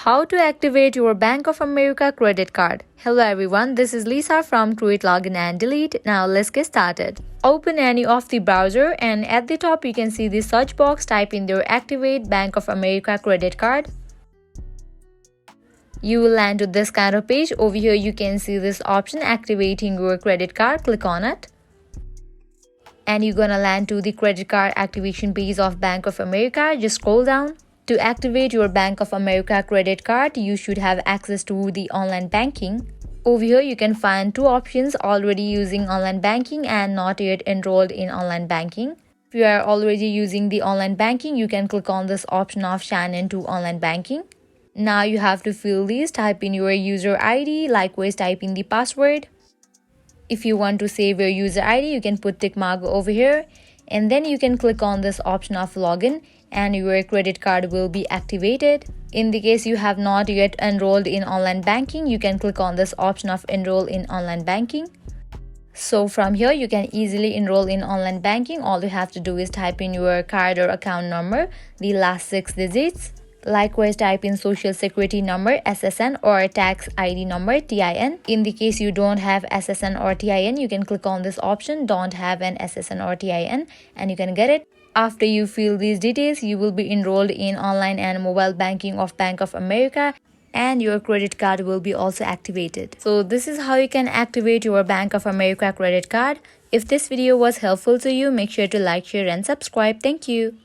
How to activate your Bank of America credit card. Hello everyone, this is Lisa from Create Login and Delete. Now let's get started. Open any of the browser and at the top you can see the search box. Type in your Activate Bank of America credit card. You will land to this kind of page. Over here you can see this option, activating your credit card. Click on it. And you're gonna land to the credit card activation page of Bank of America. Just scroll down. To activate your Bank of America credit card, you should have access to the online banking. Over here, you can find two options: already using online banking and not yet enrolled in online banking. If you are already using the online banking, you can click on this option of sign in to online banking. Now you have to fill these, type in your user ID, likewise type in the password. If you want to save your user ID, you can put tick mark over here. And then you can click on this option of login and your credit card will be activated. In the case you have not yet enrolled in online banking, you can click on this option of enroll in online banking. So from here you can easily enroll in online banking. All you have to do is type in your card or account number, the last 6 digits. Likewise, type in social security number, SSN, or tax ID number, TIN. In the case you don't have SSN or TIN, you can click on this option, don't have an SSN or TIN, and you can get it. After you fill these details, you will be enrolled in online and mobile banking of Bank of America, and your credit card will be also activated. So this is how you can activate your Bank of America credit card. If this video was helpful to you, make sure to like, share, and subscribe. Thank you.